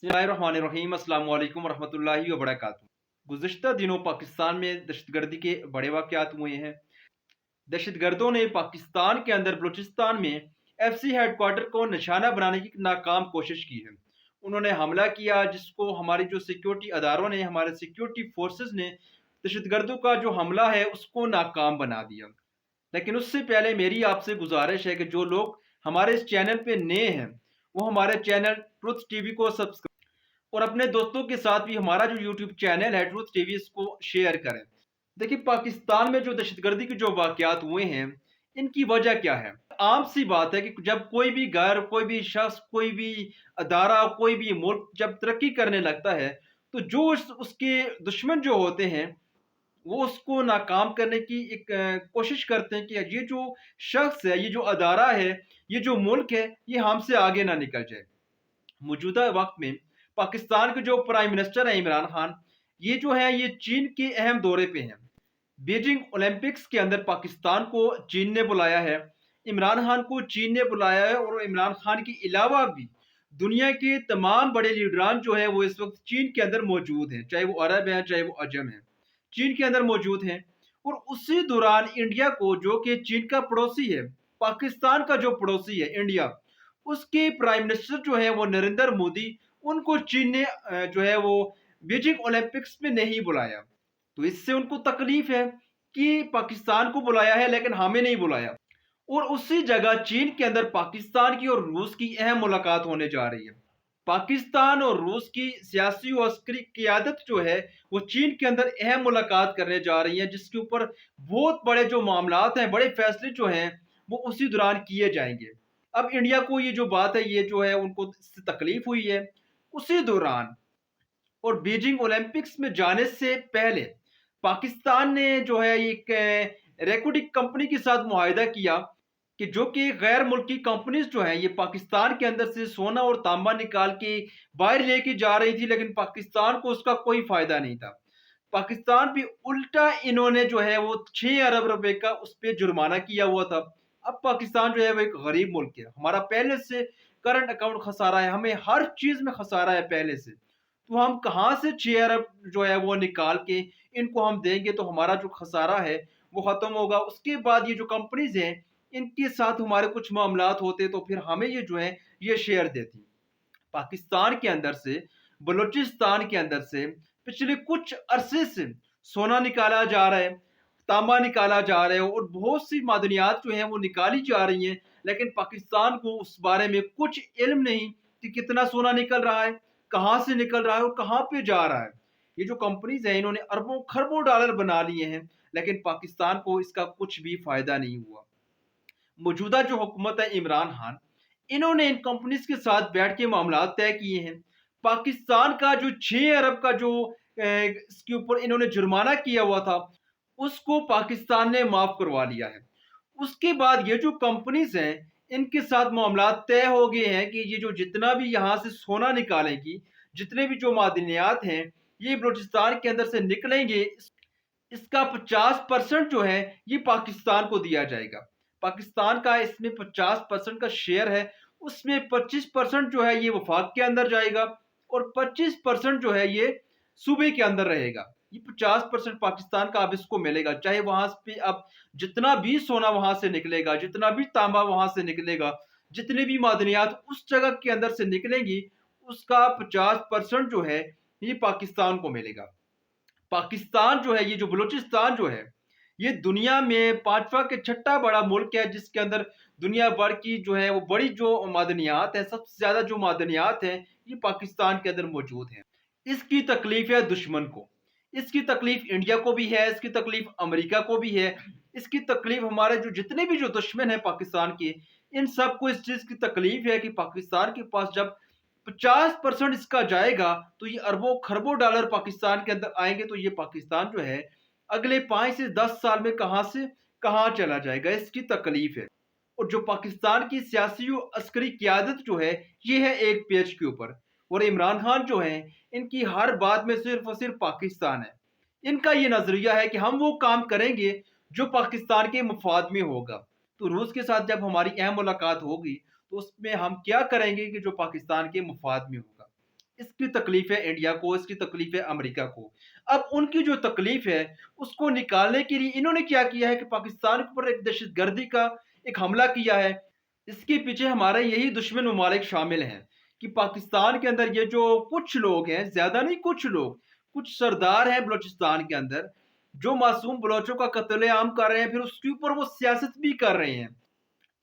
बिस्मिल्लाहिर्रहमानिर्रहीम अस्सलाम वालेकुम वरहमतुल्लाहि वबरकातुहू। गुज़िश्ता दिनों पाकिस्तान में दहशतगर्दी के बड़े वाक़यात हुए हैं। दहशतगर्दों ने पाकिस्तान के अंदर बलूचिस्तान में एफसी हेडक्वार्टर को निशाना बनाने की नाकाम कोशिश की है। उन्होंने हमला किया जिसको हमारी जो सिक्योरिटी अदारों ने, हमारे सिक्योरिटी फोर्सेस ने दहशतगर्दों का जो हमला है उसको नाकाम बना दिया। लेकिन उससे पहले मेरी आपसे गुजारिश है कि जो लोग हमारे इस चैनल पे नए हैं वो हमारे चैनल ट्रुथ टीवी को सब्सक्राइब और अपने दोस्तों के साथ भी हमारा जो यूट्यूब चैनल है ट्रुथ टीवी इसको शेयर करें। देखिए, पाकिस्तान में जो दहशतगर्दी के जो वाकयात हुए हैं इनकी वजह क्या है। आम सी बात है कि जब कोई भी घर, कोई भी शख्स, कोई भी अदारा, कोई भी मुल्क जब तरक्की करने लगता है तो जो उसके दुश्मन जो होते हैं वो उसको नाकाम करने की एक कोशिश करते हैं कि ये जो शख्स है, ये जो अदारा है, ये जो मुल्क है, ये हमसे आगे ना निकल जाए। मौजूदा वक्त में पाकिस्तान के जो प्राइम मिनिस्टर है इमरान खान, ये जो है ये चीन के अहम दौरे पे हैं। बीजिंग ओलंपिक्स के अंदर पाकिस्तान को चीन ने बुलाया है, इमरान खान को चीन ने बुलाया है और इमरान खान के अलावा भी दुनिया के तमाम बड़े लीडरान जो है वो इस वक्त चीन के अंदर मौजूद हैं, चाहे वो अरब हैं चाहे वो अजम हैं, चीन के अंदर मौजूद हैं। और उसी दौरान इंडिया को, जो कि चीन का पड़ोसी है, पाकिस्तान का जो पड़ोसी है इंडिया, उसके प्राइम मिनिस्टर जो है वो नरेंद्र मोदी, उनको चीन ने जो है वो बीजिंग ओलंपिक्स में नहीं बुलाया। तो इससे उनको तकलीफ है कि पाकिस्तान को बुलाया है लेकिन हमें नहीं बुलाया। और उसी जगह चीन के अंदर पाकिस्तान की और रूस की अहम मुलाकात होने जा रही है। पाकिस्तान और रूस की सियासी और अस्करी क़यादत जो है वो चीन के अंदर अहम मुलाकात करने जा रही है, जिसके ऊपर बहुत बड़े जो मामलात हैं, बड़े फैसले जो हैं वो उसी दौरान किए जाएंगे। अब इंडिया को ये जो बात है, ये जो है उनको इससे तकलीफ हुई है उसी दौरान। और बीजिंग ओलंपिक्स में जाने से पहले पाकिस्तान ने जो है एक रेकोडिक कंपनी के साथ मुआहिदा किया कि जो कि गैर मुल्की कंपनीज जो हैं ये पाकिस्तान के अंदर से सोना और तांबा निकाल के बाहर लेके जा रही थी, लेकिन पाकिस्तान को उसका कोई फायदा नहीं था। पाकिस्तान भी उल्टा इन्होंने जो है वो 6 अरब रुपए का उस पर जुर्माना किया हुआ था। अब पाकिस्तान जो है वो एक गरीब मुल्क है, हमारा पहले से करंट अकाउंट खसारा है, हमें हर चीज में खसारा है पहले से। तो हम कहाँ से 6 अरब जो है वो निकाल के इनको हम देंगे, तो हमारा जो खसारा है वो खत्म होगा। उसके बाद ये जो कंपनीज हैं इनके साथ हमारे कुछ मामलात होते तो फिर हमें ये जो है ये शेयर देती। पाकिस्तान के अंदर से, बलूचिस्तान के अंदर से पिछले कुछ अरसे से सोना निकाला जा रहा है, तांबा निकाला जा रहा है और बहुत सी मादनियात जो हैं वो निकाली जा रही हैं, लेकिन पाकिस्तान को उस बारे में कुछ इल्म नहीं कि कितना सोना निकल रहा है, कहाँ से निकल रहा है और कहाँ पे जा रहा है। ये जो कंपनीज हैं इन्होंने अरबों खरबों डॉलर बना लिए हैं, लेकिन पाकिस्तान को इसका कुछ भी फायदा नहीं हुआ। मौजूदा जो हुकूमत है इमरान खान, इन्होंने इन कंपनीज के साथ बैठ के मामला तय किए हैं। पाकिस्तान का जो 6 अरब का जो इसके ऊपर इन्होंने जुर्माना किया हुआ था उसको पाकिस्तान ने माफ करवा लिया है। उसके बाद ये जो कंपनीज हैं इनके साथ मामला तय हो गए हैं कि ये जो जितना भी यहाँ से सोना निकालेंगी, जितने भी जो मादनियात हैं ये बलूचिस्तान के अंदर से निकलेंगे, इसका 50% जो है ये पाकिस्तान को दिया जाएगा। पाकिस्तान का इसमें 50% का शेयर है, उसमें 25% जो है ये वफाक के अंदर जाएगा और 25% जो है ये सूबे के अंदर रहेगा। ये 50% पाकिस्तान का अब इसको मिलेगा, चाहे वहां पे अब जितना भी सोना वहां से निकलेगा, जितना भी तांबा वहां से निकलेगा, जितने भी मादनियात उस जगह के अंदर से निकलेंगी, उसका 50% जो है ये पाकिस्तान को मिलेगा। पाकिस्तान जो है, ये जो बलूचिस्तान जो है, ये दुनिया में पांचवा के छठा बड़ा मुल्क है, जिसके अंदर दुनिया भर की जो है वो बड़ी जो मादनियात है, सबसे ज्यादा जो मादनियात है ये पाकिस्तान के अंदर मौजूद है। इसकी तकलीफ है दुश्मन को, इसकी तकलीफ इंडिया को भी है, इसकी तकलीफ अमेरिका को भी है, इसकी तकलीफ हमारे जो जितने भी जो दुश्मन है पाकिस्तान के, इन सबको इस चीज की तकलीफ है कि पाकिस्तान के पास जब 50% इसका जाएगा तो ये अरबों खरबों डॉलर पाकिस्तान के अंदर आएंगे, तो ये पाकिस्तान जो है अगले 5 से 10 साल में कहां से कहां चला जाएगा, इसकी तकलीफ है। और जो पाकिस्तान की सियासी और अस्करी क्यादत जो है ये है एक पेज के ऊपर, और इमरान खान जो है इनकी हर बात में सिर्फ और सिर्फ पाकिस्तान है। इनका ये नजरिया है कि हम वो काम करेंगे जो पाकिस्तान के मफाद में होगा। तो रूस के साथ जब हमारी अहम मुलाकात होगी तो उसमें हम क्या करेंगे कि जो पाकिस्तान के मफाद में होगा। اس کی تکلیف ہے انڈیا کو، اس کی تکلیف ہے امریکہ کو۔ اب ان کی جو تکلیف ہے اس کو نکالنے کے لیے انہوں نے کیا کیا ہے کہ پاکستان کے اوپر ایک دہشت گردی کا ایک حملہ کیا ہے۔ اس کے پیچھے ہمارے یہی دشمن ممالک شامل ہیں کہ پاکستان کے اندر یہ جو کچھ لوگ ہیں، زیادہ نہیں کچھ لوگ، کچھ سردار ہیں بلوچستان کے اندر جو معصوم بلوچوں کا قتل عام کر رہے ہیں، پھر اس کے اوپر وہ سیاست بھی کر رہے ہیں۔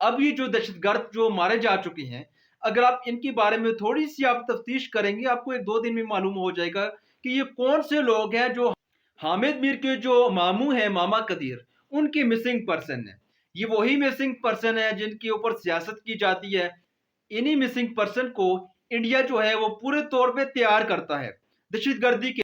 اب یہ جو دہشت گرد جو مارے جا چکے ہیں، اگر آپ ان کے بارے میں تھوڑی سی آپ تفتیش کریں گے، آپ کو ایک دو دن میں معلوم ہو جائے گا کہ یہ کون سے لوگ ہیں جو حامد میر کے جو ماموں ہیں، ماما قدیر، ان کی مسنگ پرسن ہیں۔ یہ وہی مسنگ پرسن ہے جن کے اوپر سیاست کی جاتی ہے۔ انہی مسنگ پرسن کو انڈیا جو ہے وہ پورے طور پہ تیار کرتا ہے دہشت گردی کے۔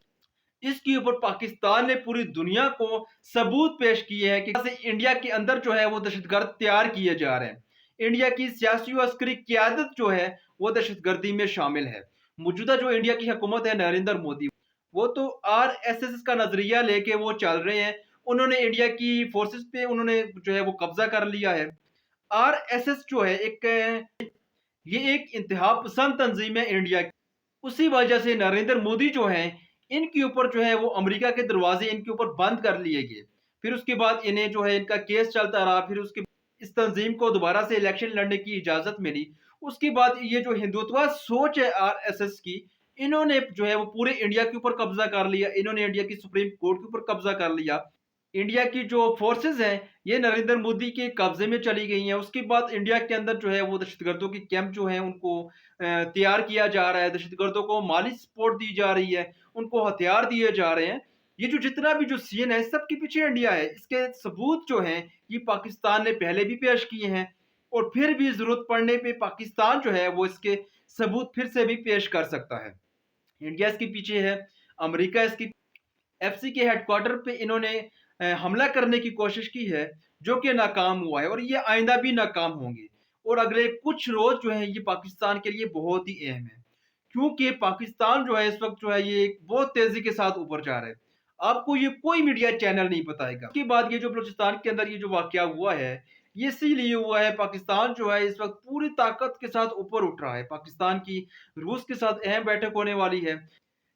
اس کے اوپر پاکستان نے پوری دنیا کو ثبوت پیش کیے ہیں کہ انڈیا کے اندر جو ہے وہ دہشت گرد تیار کیے جا رہے ہیں۔ انڈیا کی سیاسی و عسکری قیادت جو ہے وہ دہشت گردی میں شامل ہے۔ موجودہ جو انڈیا کی حکومت ہے نریندر مودی، وہ تو RSS کا نظریہ لے کے وہ چل رہے ہیں۔ انہوں نے انڈیا کی فورسز پہ انہوں نے جو ہے وہ قبضہ کر لیا ہے۔ RSS جو ہے یہ ایک انتہا پسند تنظیم ہے انڈیا کی۔ اسی وجہ سے نریندر مودی جو ہیں ان کے اوپر جو ہے وہ امریکہ کے دروازے ان کے اوپر بند کر لیے گئے۔ پھر اس کے بعد انہیں جو ہے ان کا کیس چلتا رہا، پھر اس تنظیم کو دوبارہ سے الیکشن لڑنے کی اجازت ملی۔ اس کے بعد یہ جو ہندوتوا سوچ ہے RSS کی، انہوں نے جو ہے وہ پورے انڈیا کے اوپر قبضہ کر لیا۔ انہوں نے انڈیا کی سپریم کورٹ کے اوپر قبضہ کر لیا۔ انڈیا کی جو فورسز ہیں یہ نریندر مودی کے قبضے میں چلی گئی ہیں۔ اس کے بعد انڈیا کے اندر جو ہے وہ دہشت گردوں کی کیمپ جو ہیں ان کو تیار کیا جا رہا ہے، دہشت گردوں کو مالی سپورٹ دی جا رہی ہے، ان کو ہتھیار دیے جا رہے ہیں۔ یہ جو جتنا بھی جو سین ہے سب کے پیچھے انڈیا ہے۔ اس کے ثبوت جو ہیں یہ پاکستان نے پہلے بھی پیش کیے ہیں، اور پھر بھی ضرورت پڑنے پہ پاکستان جو ہے وہ اس کے ثبوت پھر سے بھی پیش کر سکتا ہے۔ انڈیا اس کے پیچھے ہے، امریکہ اس کی FC کے ہیڈ کوارٹر پہ انہوں نے حملہ کرنے کی کوشش کی ہے جو کہ ناکام ہوا ہے، اور یہ آئندہ بھی ناکام ہوں گے۔ اور اگلے کچھ روز جو ہیں یہ پاکستان کے لیے بہت ہی اہم ہے، کیونکہ پاکستان جو ہے اس وقت جو ہے یہ بہت تیزی کے ساتھ اوپر جا رہا ہے۔ آپ کو یہ کوئی میڈیا چینل نہیں بتائے گا۔ اس کے بعد یہ جو بلوچستان کے اندر یہ جو واقعہ ہوا ہے یہ اسی لیے ہوا ہے، پاکستان جو ہے اس وقت پوری طاقت کے ساتھ اوپر اٹھ رہا ہے۔ پاکستان کی روس کے ساتھ اہم بیٹھک ہونے والی ہے۔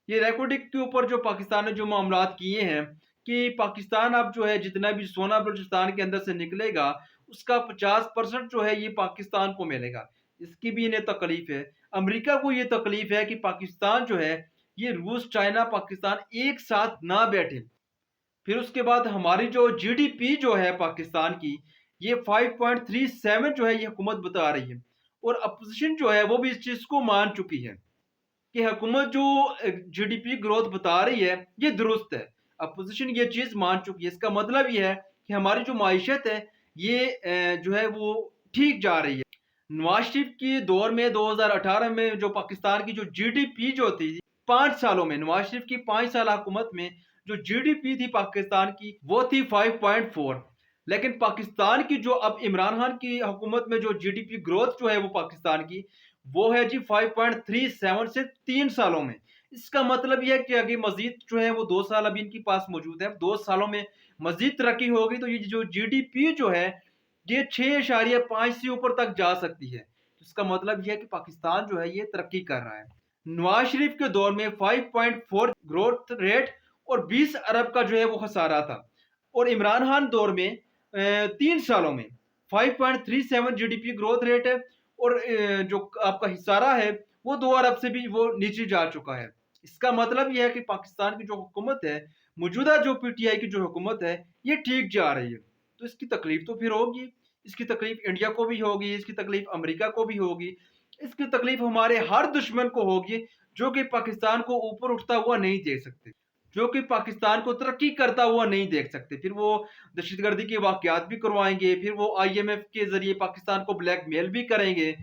یہ ریکارڈنگ کے اوپر جو پاکستان نے جو معاملات کیے ہیں کہ پاکستان اب جو ہے جتنا بھی سونا بلوچستان کے اندر سے نکلے گا اس کا 50% جو ہے یہ پاکستان کو ملے گا۔ اس کی بھی انہیں تکلیف ہے۔ امریکہ کو یہ تکلیف ہے کہ پاکستان جو ہے یہ روس، چائنا، پاکستان ایک ساتھ نہ بیٹھے۔ پھر اس کے بعد ہماری جو GDP جو ہے پاکستان کی یہ 5.37 جو ہے یہ حکومت بتا رہی ہے، اور اپوزیشن جو ہے وہ بھی اس چیز کو مان چکی ہے کہ حکومت جو GDP گروتھ بتا رہی ہے یہ درست ہے۔ اپوزیشن یہ چیز مان چکی ہے۔ اس کا مطلب یہ ہے کہ ہماری جو معیشت ہے یہ جو ہے وہ ٹھیک جا رہی ہے۔ نواز شریف کے دور میں 2018 میں جو پاکستان کی جو GDP جو تھی 5 سالوں میں، نواز شریف کی 5 سالہ حکومت میں جو GDP تھی پاکستان کی وہ تھی 5.4، لیکن پاکستان کی جو اب عمران خان کی حکومت میں جو GDP گروتھ جو ہے وہ پاکستان کی وہ ہے جی 5.37 سے 3 سالوں میں۔ اس کا مطلب یہ ہے کہ اگر مزید جو ہے وہ 2 سال ابھی ان کے پاس موجود ہے، 2 سالوں میں مزید ترقی ہوگی تو یہ جو GDP جو ہے یہ 6.5 سے اوپر تک جا سکتی ہے۔ اس کا مطلب یہ ہے کہ پاکستان جو ہے یہ ترقی کر رہا ہے۔ نواز شریف کے دور میں 5.4 گروتھ ریٹ اور 20 ارب کا جو ہے وہ خسارہ تھا، اور عمران خان دور میں 3 سالوں میں 5.37 GDP گروتھ ریٹ ہے، اور جو آپ کا خسارہ ہے وہ 2 ارب سے بھی وہ نیچے جا چکا ہے۔ اس کا مطلب یہ ہے کہ پاکستان کی جو حکومت ہے، موجودہ جو PTI کی جو حکومت ہے یہ ٹھیک جا رہی ہے۔ تو اس کی تکلیف تو پھر ہوگی، اس کی تکلیف انڈیا کو بھی ہوگی، اس کی تکلیف امریکہ کو بھی ہوگی، اس کی تکلیف ہمارے ہر دشمن کو ہوگی جو کہ پاکستان کو اوپر اٹھتا ہوا نہیں دیکھ سکتے، جو کہ پاکستان کو ترقی کرتا ہوا نہیں دیکھ سکتے۔ پھر وہ دہشت گردی کے واقعات بھی کروائیں گے، پھر وہ IMF کے ذریعے پاکستان کو بلیک میل بھی کریں گے،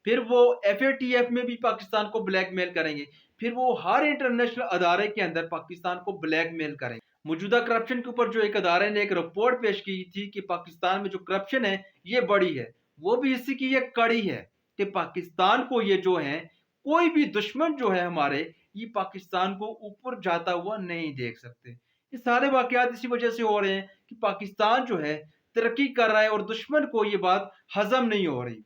پھر وہ FATF میں بھی پاکستان کو بلیک میل کریں گے، پھر وہ ہر انٹرنیشنل ادارے کے اندر پاکستان کو بلیک میل کریں گے۔ موجودہ کرپشن کے اوپر جو ایک ادارے نے ایک رپورٹ پیش کی تھی کہ پاکستان میں جو کرپشن ہے یہ بڑی ہے، وہ بھی اسی کی ایک کڑی ہے کہ پاکستان کو یہ جو ہے کوئی بھی دشمن جو ہے ہمارے یہ پاکستان کو اوپر جاتا ہوا نہیں دیکھ سکتے۔ یہ سارے واقعات اسی وجہ سے ہو رہے ہیں کہ پاکستان جو ہے ترقی کر رہا ہے اور دشمن کو یہ بات ہضم نہیں ہو رہی۔